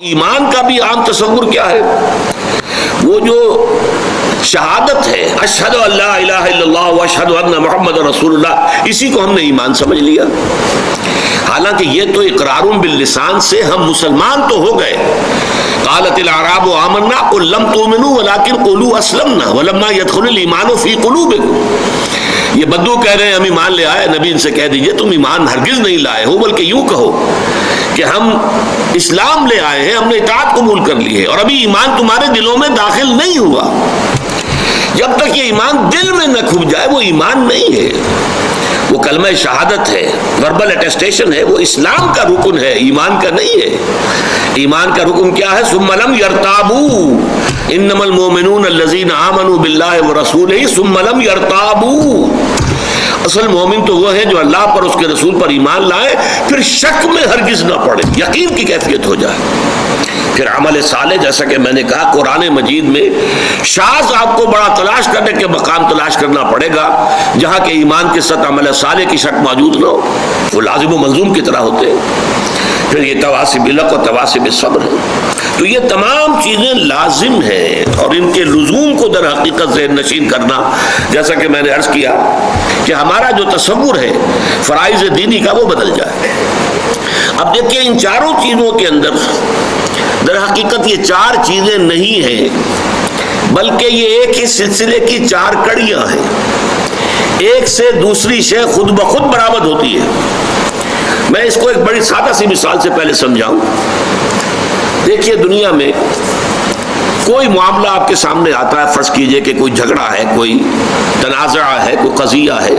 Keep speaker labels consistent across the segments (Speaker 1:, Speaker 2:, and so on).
Speaker 1: ایمان کا بھی عام تصور کیا ہے؟ وہ جو شہادت ہے اشہد ان لا الہ الا اللہ و اشہد ان محمد رسول اللہ، اسی کو ہم نے ایمان سمجھ لیا. حالانکہ یہ تو اقرار باللسان سے ہم مسلمان تو ہو گئے. قالت الاعراب آمنا قل لم تؤمنوا ولکن قولوا اسلمنا ولما يدخل الايمان في قلوبكم. یہ بدو کہہ رہے ہیں ہم ایمان لے آئے، نبی ان سے کہہ دیجئے تم ایمان ہرگز نہیں لائے ہو، بلکہ یوں کہو کہ ہم اسلام لے آئے ہیں، ہم نے اطاعت قبول کر لی ہے اور ابھی ایمان تمہارے دلوں میں داخل نہیں ہوا. جب تک یہ ایمان دل میں نہ کھپ جائے وہ ایمان نہیں ہے. وہ کلمہ شہادت ہے، وربل اٹیسٹیشن ہے، وہ اسلام کا رکن ہے، ایمان کا نہیں ہے. ایمان کا رکن کیا ہے؟ ثم لم يرتابوا انما المؤمنون الذين آمنوا بالله ورسوله ثم لم يرتابوا. اصل مومن تو وہ ہے جو اللہ پر اس کے رسول پر ایمان لائے پھر شک میں ہرگز نہ پڑے، یقین کی کیفیت ہو جائے. پھر عمل صالح، جیسا کہ میں نے کہا قرآن مجید میں شاذ آپ کو بڑا تلاش کرنے کے مقام تلاش کرنا پڑے گا جہاں کہ ایمان کے ساتھ عمل صالح کی شک موجود نہ ہو، وہ لازم و ملزوم کی طرح ہوتے ہیں. پھر یہ تواصی بالحق اور تواصی بالصبر ہے. تو یہ تمام چیزیں لازم ہیں اور ان کے لزوم کو در حقیقت ذہن نشین کرنا، جیسا کہ میں نے عرض کیا کہ ہمارا جو تصور ہے فرائض دینی کا وہ بدل جائے. اب دیکھیں ان چاروں چیزوں کے اندر در حقیقت یہ چار چیزیں نہیں ہیں بلکہ یہ ایک ہی سلسلے کی چار کڑیاں ہیں. ایک سے دوسری شے خود بخود برآمد ہوتی ہے. میں اس کو ایک بڑی سادہ سی مثال سے پہلے سمجھاؤں. دیکھیے دنیا میں کوئی معاملہ آپ کے سامنے آتا ہے، فرض کیجئے کہ کوئی جھگڑا ہے، کوئی تنازع ہے، کوئی قضیہ ہے.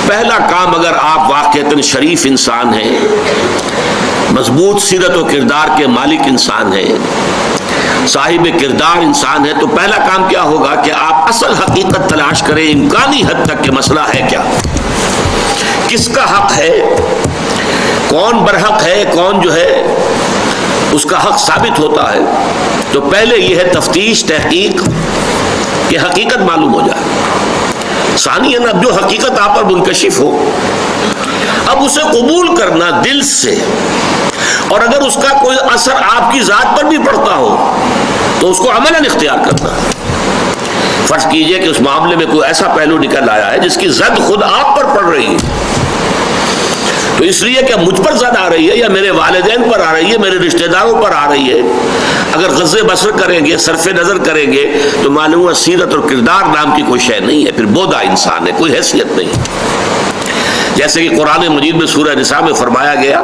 Speaker 1: پہلا کام، اگر آپ واقعتاً شریف انسان ہیں، مضبوط سیرت و کردار کے مالک انسان ہیں، صاحب کردار انسان ہے، تو پہلا کام کیا ہوگا کہ آپ اصل حقیقت تلاش کریں امکانی حد تک کہ مسئلہ ہے کیا، کس کا حق ہے، کون برحق ہے، کون جو ہے اس کا حق ثابت ہوتا ہے. تو پہلے یہ ہے تفتیش، تحقیق کہ حقیقت معلوم ہو جائے. ثانیاً اب جو حقیقت آپ پر منکشف ہو اب اسے قبول کرنا دل سے، اور اگر اس کا کوئی اثر آپ کی ذات پر بھی پڑتا ہو تو اس کو عملاً اختیار کرنا. فرض کیجئے کہ اس معاملے میں کوئی ایسا پہلو نکل آیا ہے جس کی زد خود آپ پر پڑ رہی ہے، تو اس لیے کہ مجھ پر زد آ رہی ہے یا میرے والدین پر آ رہی ہے، میرے رشتہ داروں پر آ رہی ہے، اگر غض بصر کریں گے، صرف نظر کریں گے تو معلوم ہوا سیرت اور کردار نام کی کوئی شے نہیں ہے، پھر بودا انسان ہے، کوئی حیثیت نہیں. جیسے کہ قرآن مجید میں سورہ نساء میں فرمایا گیا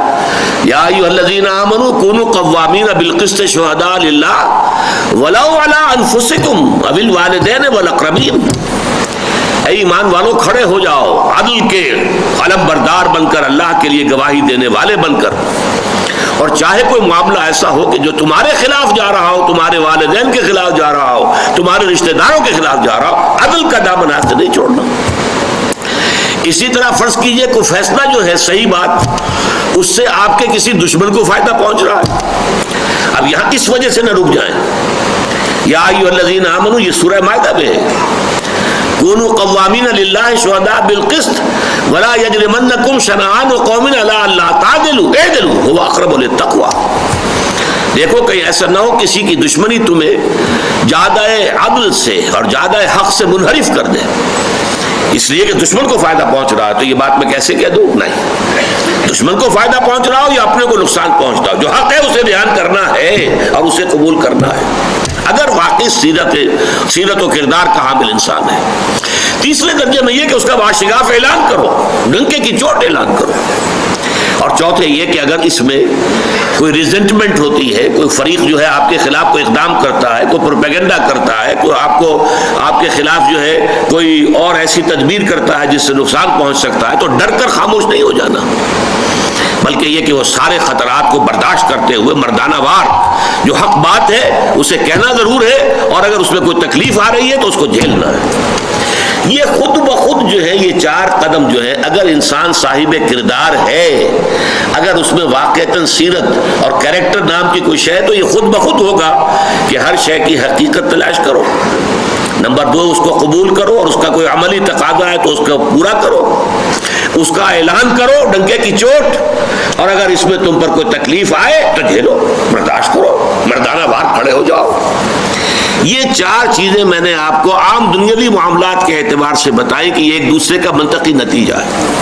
Speaker 1: یا ایھا الذین آمنوا کونوا قوامین بالقسط شہداء للہ ولو علی انفسکم او الوالدین والاقربین. اے ایمان والو کھڑے ہو جاؤ عدل کے علم بردار بن کر، اللہ کے لیے گواہی دینے والے بن کر، اور چاہے کوئی معاملہ ایسا ہو کہ جو تمہارے خلاف جا رہا ہو، تمہارے والدین کے خلاف جا رہا ہو، تمہارے رشتہ داروں کے خلاف جا رہا ہو، عدل کا دامن ہاتھ سے نہیں چھوڑنا. اسی طرح فرض کیجئے کوئی فیصلہ جو ہے صحیح بات، اس سے آپ کے کسی دشمن کو فائدہ پہنچ رہا ہے، اب یہاں کس وجہ سے نہ رک جائیں. یا ایھا الذین آمنوا، یہ سورہ مائدہ میں ہے، کونوا قوامین للہ شہداء بالقسط ولا یجرمنکم شنآن قوم علی الا تعدلوا اعدلوا ھو اقرب للتقوی. دیکھو کہیں ایسا نہ ہو کسی کی دشمنی تمہیں جادہ عدل سے اور جادہ حق سے منحرف کر دے، اس لیے کہ دشمن کو فائدہ پہنچ رہا ہے تو یہ بات میں کیسے کہہ دوں؟ نہیں، دشمن کو فائدہ پہنچ رہا ہو یا اپنے کو نقصان پہنچتا ہو، جو حق ہے اسے بیان کرنا ہے اور اسے قبول کرنا ہے اگر واقعی سیرت و کردار کا حامل انسان ہے. تیسرے درجے میں یہ کہ اس کا باشگاف اعلان کرو، ڈنکے کی چوٹ اعلان کرو. اور چوتھے یہ کہ اگر اس میں کوئی ریزنٹمنٹ ہوتی ہے، کوئی فریق جو ہے آپ کے خلاف کوئی اقدام کرتا ہے، کوئی پروپیگنڈا کرتا ہے، کوئی آپ کے خلاف جو ہے کوئی اور ایسی تدبیر کرتا ہے جس سے نقصان پہنچ سکتا ہے، تو ڈر کر خاموش نہیں ہو جانا، بلکہ یہ کہ وہ سارے خطرات کو برداشت کرتے ہوئے مردانہ وار جو حق بات ہے اسے کہنا ضرور ہے، اور اگر اس میں کوئی تکلیف آ رہی ہے تو اس کو جھیلنا ہے. یہ خود بخود جو ہے یہ چار قدم جو ہے اگر انسان صاحب کردار ہے، اگر اس میں واقعتاً سیرت اور کیریکٹر نام کی کوئی شے ہے تو یہ خود بخود ہوگا کہ ہر شے کی حقیقت تلاش کرو. نمبر 2 اس کو قبول کرو اور اس کا کوئی عملی تقاضا ہے تو اس کو پورا کرو، اس کا اعلان کرو ڈنکے کی چوٹ، اور اگر اس میں تم پر کوئی تکلیف آئے تو جھیلو، برداشت کرو، مردانہ وار کھڑے ہو جاؤ۔ یہ 4 چیزیں میں نے آپ کو عام دنیاوی معاملات کے اعتبار سے بتائی کہ یہ ایک دوسرے کا منطقی نتیجہ ہے۔